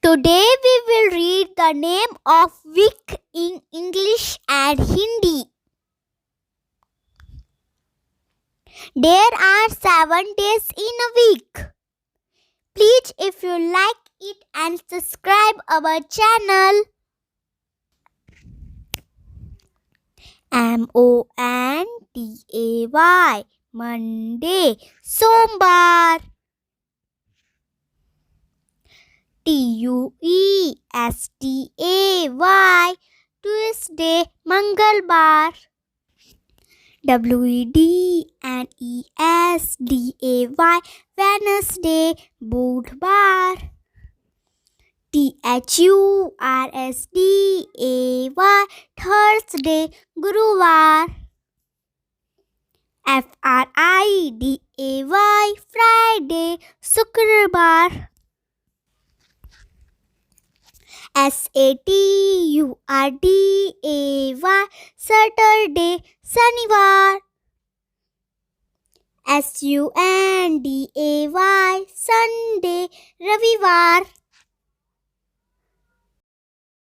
Today we will read the name of week in English and Hindi. There are 7 days in a week. Please, if you like it and subscribe our channel. Monday, Monday, Sombar. Tuesday, Tuesday, Mangalbar. Wednesday, Wednesday, Budhbar. Thursday, Thursday, Guruvar. Friday, Friday, Sukrabar. Saturday, Saturday, Shanivar. Sunday, Sunday, Ravivar.